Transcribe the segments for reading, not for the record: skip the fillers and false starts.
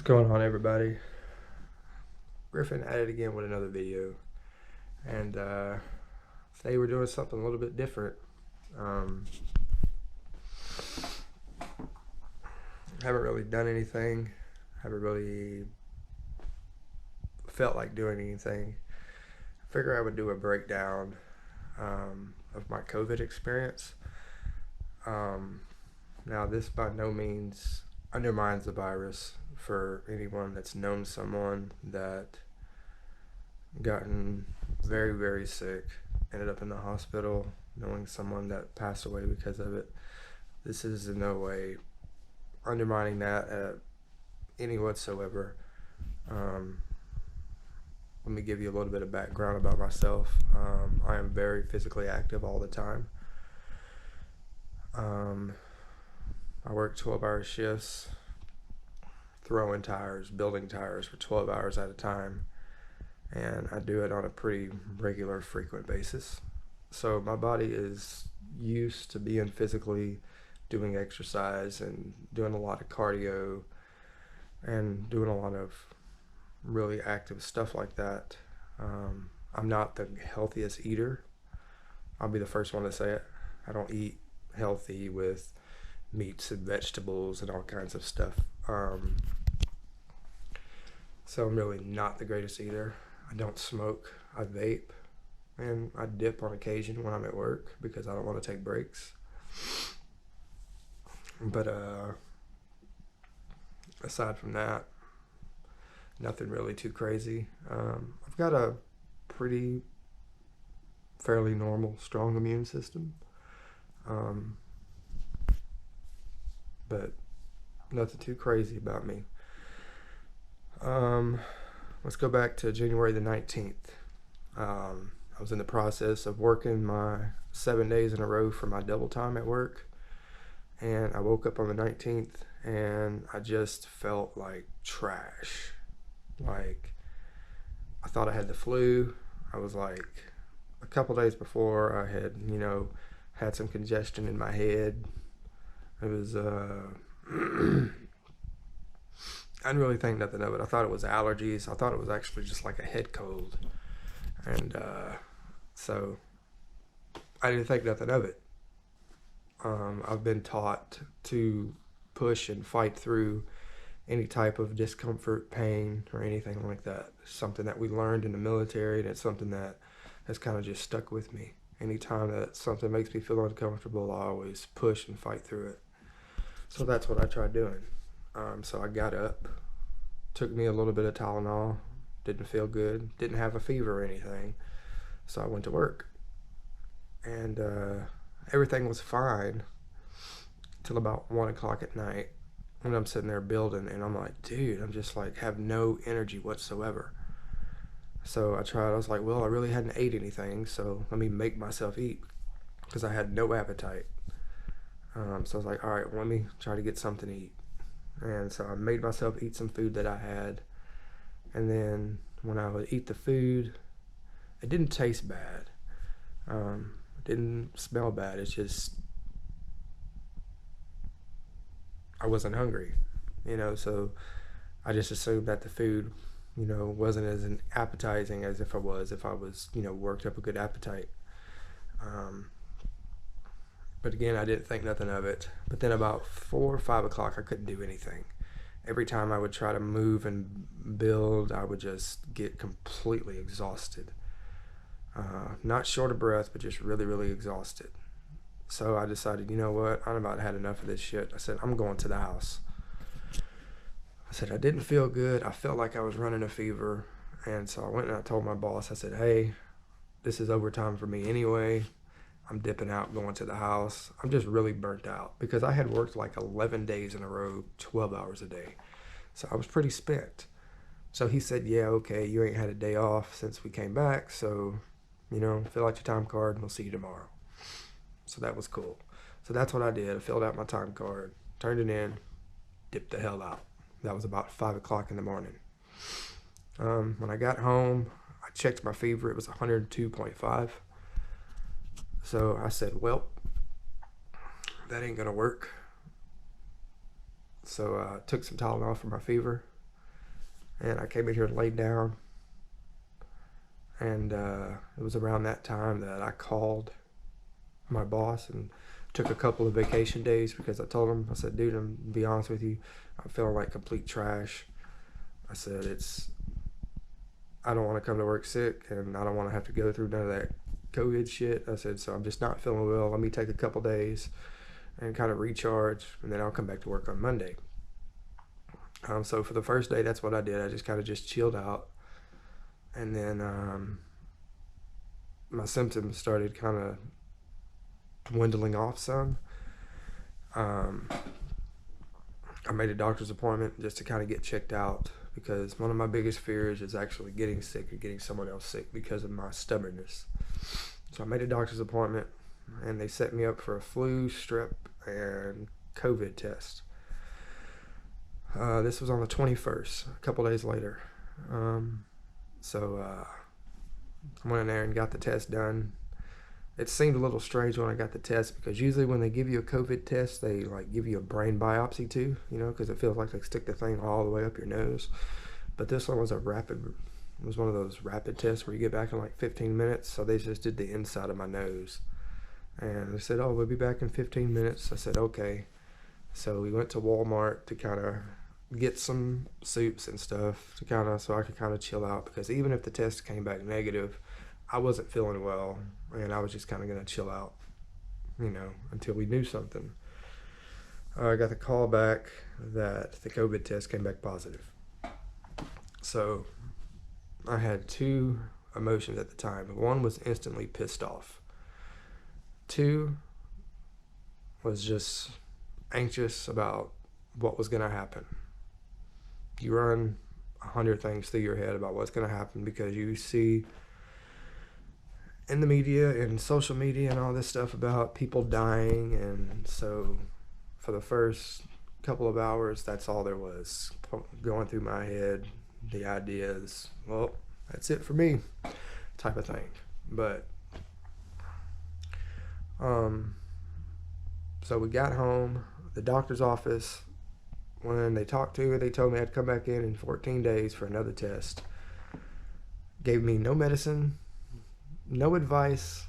Going on, everybody? Griffin at it again with another video, and today we're doing something a little bit different. Haven't really done anything, haven't really felt like doing anything. I figure I would do a breakdown of my COVID experience. Now, this by no means undermines the virus for anyone that's known someone that gotten very, very sick, ended up in the hospital, knowing someone that passed away because of it. This is in no way undermining that any whatsoever. Let me give you a little bit of background about myself. I am very physically active all the time. I work 12-hour shifts, throwing tires, building tires for 12 hours at a time, and I do it on a pretty regular, frequent basis. So my body is used to being physically doing exercise and doing a lot of cardio and doing a lot of really active stuff like that. I'm not the healthiest eater. I'll be the first one to say it. I don't eat healthy with meats and vegetables and all kinds of stuff. So I'm really not the greatest eater. I don't smoke, I vape, and I dip on occasion when I'm at work because I don't want to take breaks. But aside from that, nothing really too crazy. I've got a fairly normal, strong immune system. But nothing too crazy about me. Let's go back to January the 19th. I was in the process of working my 7 days in a row for my double time at work. And I woke up on the 19th and I just felt like trash. Like, I thought I had the flu. I was like, a couple days before I had, had some congestion in my head. It was, I didn't really think nothing of it. I thought it was allergies. I thought it was actually just like a head cold. And so I didn't think nothing of it. I've been taught to push and fight through any type of discomfort, pain, or anything like that. It's something that we learned in the military, and it's something that has kind of just stuck with me. Anytime that something makes me feel uncomfortable, I always push and fight through it. So that's what I tried doing. So I got up, took me a little bit of Tylenol, didn't feel good, didn't have a fever or anything. So I went to work. And everything was fine till about 1 o'clock at night when I'm sitting there building, and I'm like, dude, I'm just like, have no energy whatsoever. So I was like, well, I really hadn't ate anything, so let me make myself eat, because I had no appetite. So I was like, all right, well, let me try to get something to eat. And so I made myself eat some food that I had. And then when I would eat the food, it didn't taste bad. It didn't smell bad. It's just, I wasn't hungry, so I just assumed that the food, wasn't as appetizing as if I was worked up a good appetite. But again, I didn't think nothing of it. But then about 4 or 5 o'clock, I couldn't do anything. Every time I would try to move and build, I would just get completely exhausted. Not short of breath, but just really, really exhausted. So I decided, you know what, I'm about had enough of this shit. I said, I'm going to the house. I said, I didn't feel good. I felt like I was running a fever. And so I went and I told my boss, I said, hey, this is overtime for me anyway. I'm dipping out, going to the house. I'm just really burnt out because I had worked like 11 days in a row, 12 hours a day. So I was pretty spent. So he said, yeah, okay, you ain't had a day off since we came back. So, fill out your time card and we'll see you tomorrow. So that was cool. So that's what I did. I filled out my time card, turned it in, dipped the hell out. That was about 5 o'clock in the morning. When I got home, I checked my fever. It was 102.5. So I said, well, that ain't gonna work. So I took some Tylenol for my fever, And I came in here and laid down. And it was around that time that I called my boss and took a couple of vacation days because I told him, I said, dude, I'm to be honest with you, I'm feeling like complete trash. I said, I don't want to come to work sick, and I don't want to have to go through none of that COVID shit. I said, so I'm just not feeling well. Let me take a couple days and kind of recharge, and then I'll come back to work on Monday. So for the first day, that's what I did. I just kind of just chilled out. And then my symptoms started kind of dwindling off some. I made a doctor's appointment just to kind of get checked out, because one of my biggest fears is actually getting sick or getting someone else sick because of my stubbornness. So I made a doctor's appointment, and they set me up for a flu, strep, and COVID test. This was on the 21st, a couple days later. So I went in there and got the test done. It seemed a little strange when I got the test, because usually when they give you a COVID test, they like give you a brain biopsy too, because it feels like they stick the thing all the way up your nose. But this one was it was one of those rapid tests where you get back in like 15 minutes. So they just did the inside of my nose. And they said, oh, we'll be back in 15 minutes. I said, okay. So we went to Walmart to kind of get some soups and stuff so I could kind of chill out, because even if the test came back negative, I wasn't feeling well, and I was just kind of going to chill out, until we knew something. I got the call back that the COVID test came back positive. So I had two emotions at the time. One was instantly pissed off. Two was just anxious about what was going to happen. You run 100 things through your head about what's going to happen, because you see in the media and social media and all this stuff about people dying. And so for the first couple of hours, that's all there was going through my head. The idea is, well, that's it for me, type of thing. But so we got home. The doctor's office, when they talked to me, they told me I'd come back in 14 days for another test. Gave me no medicine, no advice.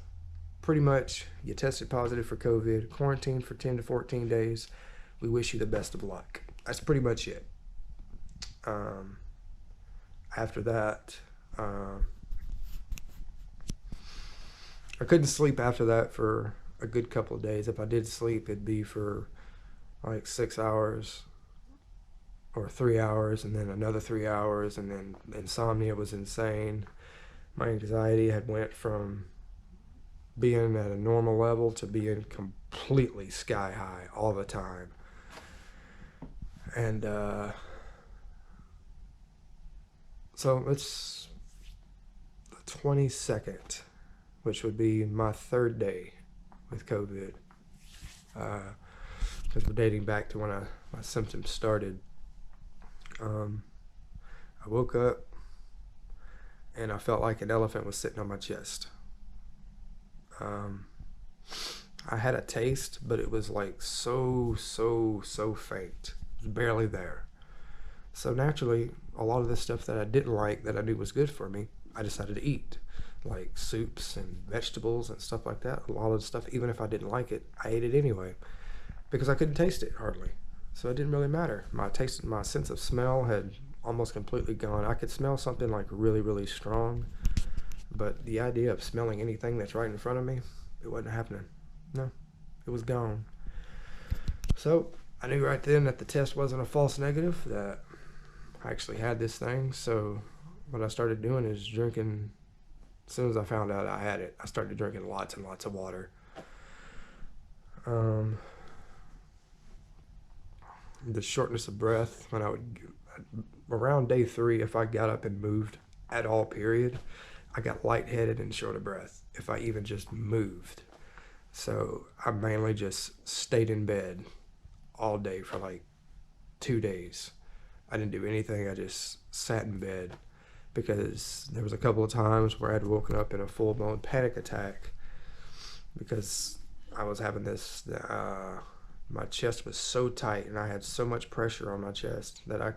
Pretty much, you tested positive for COVID, quarantine for 10 to 14 days. We wish you the best of luck. That's pretty much it. After that, I couldn't sleep after that for a good couple of days. If I did sleep, it'd be for like 6 hours or 3 hours, and then another 3 hours, and then insomnia was insane. My anxiety had went from being at a normal level to being completely sky high all the time. And so it's the 22nd, which would be my third day with COVID, because we're dating back to when my symptoms started. I woke up and I felt like an elephant was sitting on my chest. I had a taste, but it was like so faint. It was barely there. So naturally, a lot of the stuff that I didn't like, that I knew was good for me, I decided to eat. Like soups and vegetables and stuff like that. A lot of the stuff, even if I didn't like it, I ate it anyway, because I couldn't taste it hardly. So it didn't really matter. My sense of smell had almost completely gone. I could smell something like really strong, but the idea of smelling anything that's right in front of me, it wasn't happening. No, it was gone. So I knew right then that the test wasn't a false negative, that I actually had this thing. So what I started doing is drinking. As soon as I found out I had it, I started drinking lots and lots of water. The shortness of breath, when I would, around day 3, if I got up and moved at all, period, I got lightheaded and short of breath if I even just moved. So I mainly just stayed in bed all day for like 2 days. I didn't do anything. I just sat in bed, because there was a couple of times where I'd woken up in a full-blown panic attack because I was having this, my chest was so tight and I had so much pressure on my chest that I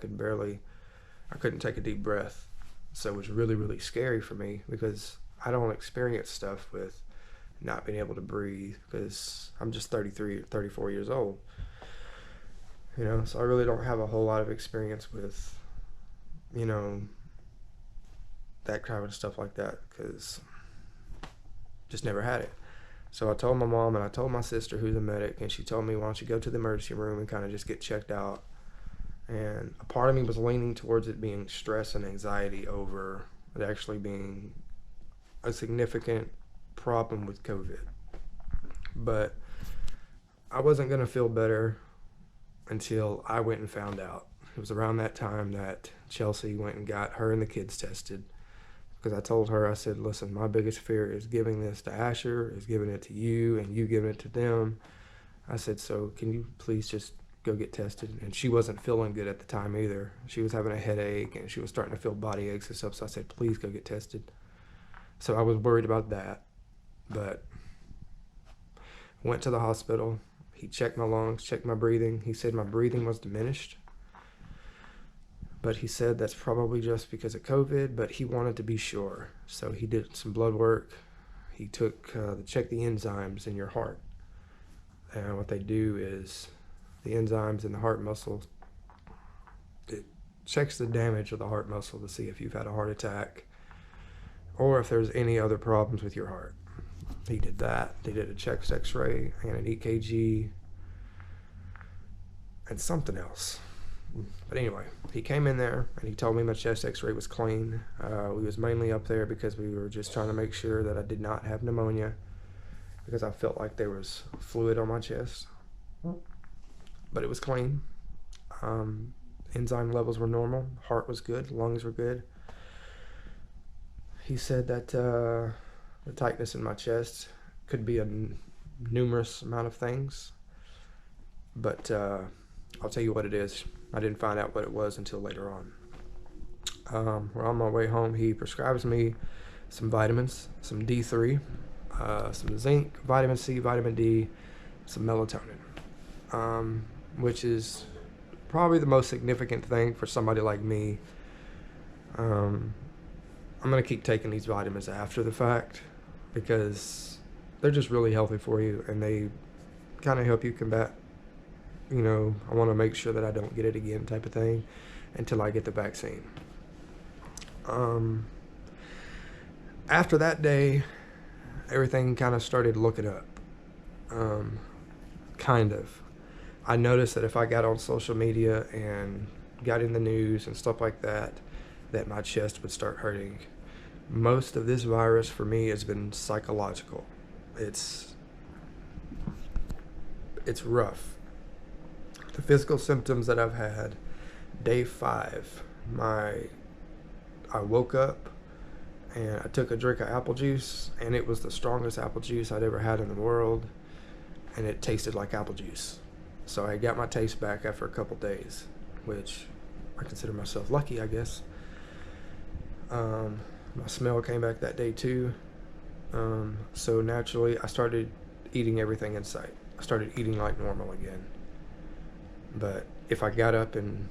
I couldn't take a deep breath. So it was really, really scary for me because I don't experience stuff with not being able to breathe because I'm just 33, 34 years old. You know, so I really don't have a whole lot of experience with, you know, that kind of stuff like that because just never had it. So I told my mom and I told my sister, who's a medic, and she told me, why don't you go to the emergency room and kind of just get checked out. And a part of me was leaning towards it being stress and anxiety over it actually being a significant problem with COVID. But I wasn't going to feel better until I went and found out. It was around that time that Chelsea went and got her and the kids tested. Because I told her, I said, listen, my biggest fear is giving this to Asher, is giving it to you, and you giving it to them. I said, so can you please just go get tested? And she wasn't feeling good at the time either. She was having a headache and she was starting to feel body aches and stuff. So I said, please go get tested. So I was worried about that, but went to the hospital. He checked my lungs, checked my breathing. He said my breathing was diminished, but he said that's probably just because of COVID, but he wanted to be sure. So he did some blood work. He checked the enzymes in your heart. And what they do is the enzymes in the heart muscle, it checks the damage of the heart muscle to see if you've had a heart attack or if there's any other problems with your heart. He did that. They did a chest x-ray and an EKG and something else. But anyway, he came in there and he told me my chest x-ray was clean. We was mainly up there because we were just trying to make sure that I did not have pneumonia because I felt like there was fluid on my chest. But it was clean. Enzyme levels were normal. Heart was good. Lungs were good. He said that the tightness in my chest could be a numerous amount of things. But I'll tell you what it is. I didn't find out what it was until later on. We're on my way home. He prescribes me some vitamins, some D3, some zinc, vitamin C, vitamin D, some melatonin, which is probably the most significant thing for somebody like me. I'm going to keep taking these vitamins after the fact because they're just really healthy for you and they kind of help you combat, you know, I want to make sure that I don't get it again type of thing until I get the vaccine. After that day, everything kind of started looking up. Kind of. I noticed that if I got on social media and got in the news and stuff like that, that my chest would start hurting. Most of this virus for me has been psychological. It's rough. The physical symptoms that I've had, day 5, I woke up and I took a drink of apple juice and it was the strongest apple juice I'd ever had in the world and it tasted like apple juice. So I got my taste back after a couple days, which I consider myself lucky, I guess. My smell came back that day too. So naturally I started eating everything in sight. I started eating like normal again. But if I got up and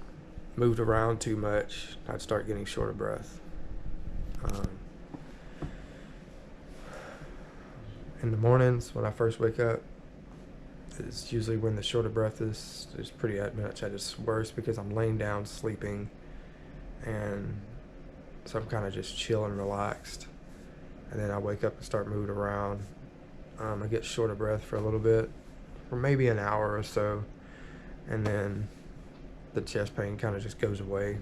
moved around too much, I'd start getting short of breath. In the mornings when I first wake up, it's usually when the short of breath is pretty much at its worst because I'm laying down sleeping and so I'm kind of just chill and relaxed. And then I wake up and start moving around. I get short of breath for a little bit, for maybe an hour or so. And then the chest pain kind of just goes away.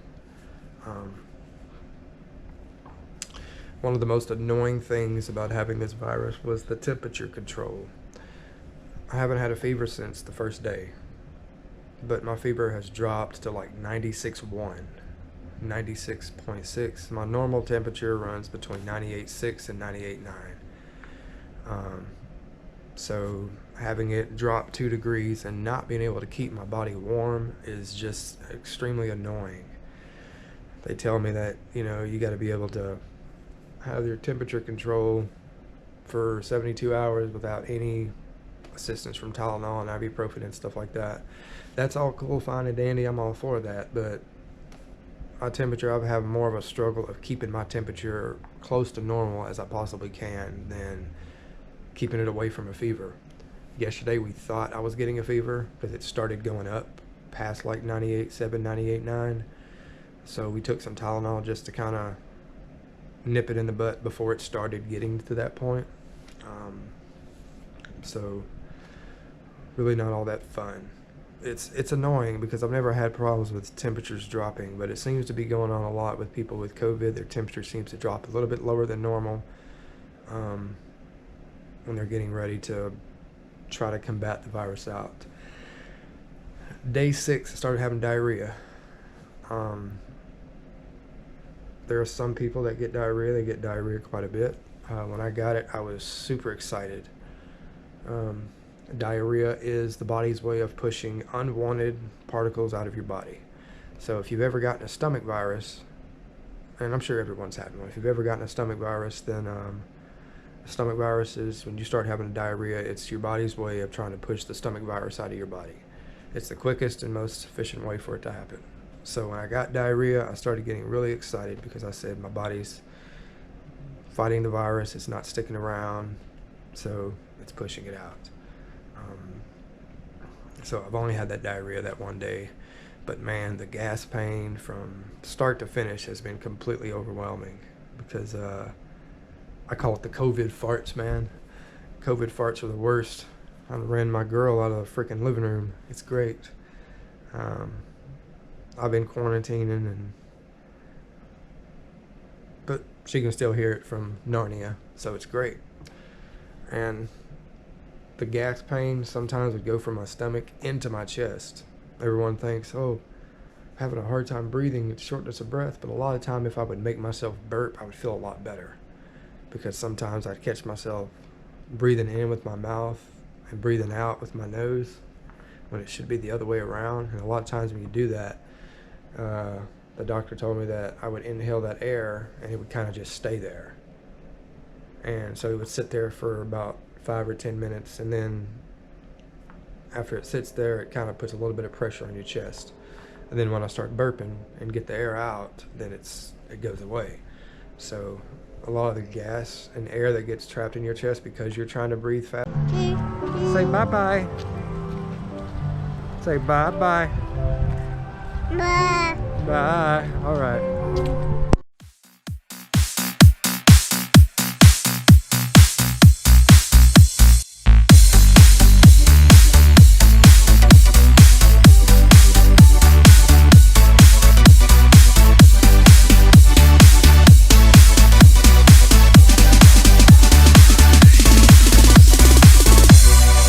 One of the most annoying things about having this virus was the temperature control. I haven't had a fever since the first day, but my fever has dropped to like 96.1, 96.6. My normal temperature runs between 98.6 and 98.9. So having it drop 2 degrees and not being able to keep my body warm is just extremely annoying. They tell me that, you know, you got to be able to have your temperature control for 72 hours without any assistance from Tylenol and ibuprofen and stuff like that. That's all cool, fine and dandy. I'm all for that, but my temperature, I've had more of a struggle of keeping my temperature close to normal as I possibly can than keeping it away from a fever. Yesterday we thought I was getting a fever because it started going up past like 98.7, 98.9. So we took some Tylenol just to kind of nip it in the butt before it started getting to that point. So really not all that fun. It's annoying because I've never had problems with temperatures dropping, but it seems to be going on a lot with people with COVID. Their temperature seems to drop a little bit lower than normal when they're getting ready to try to combat the virus out. Day 6, I started having diarrhea. There are some people that get diarrhea. They get diarrhea quite a bit. When I got it, I was super excited. Diarrhea is the body's way of pushing unwanted particles out of your body. So if you've ever gotten a stomach virus, and I'm sure everyone's had one, if you've ever gotten a stomach virus, then stomach virus is when you start having diarrhea, it's your body's way of trying to push the stomach virus out of your body. It's the quickest and most efficient way for it to happen. So when I got diarrhea, I started getting really excited because I said my body's fighting the virus, it's not sticking around, so it's pushing it out. So I've only had that diarrhea that one day, but man, the gas pain from start to finish has been completely overwhelming because I call it the COVID farts, man. COVID farts are the worst. I ran my girl out of the freaking living room. It's great. I've been quarantining, but she can still hear it from Narnia, so it's great. And the gas pain sometimes would go from my stomach into my chest. Everyone thinks, oh, I'm having a hard time breathing, it's shortness of breath, but a lot of time if I would make myself burp, I would feel a lot better. Because sometimes I'd catch myself breathing in with my mouth and breathing out with my nose when it should be the other way around. And a lot of times when you do that, the doctor told me that I would inhale that air and it would kind of just stay there. And so it would sit there for about 5 or 10 minutes, and then after it sits there, it kind of puts a little bit of pressure on your chest. And then when I start burping and get the air out, then it goes away. So a lot of the gas and air that gets trapped in your chest because you're trying to breathe fast. Say bye-bye. Say bye-bye. Bye. Bye. All right.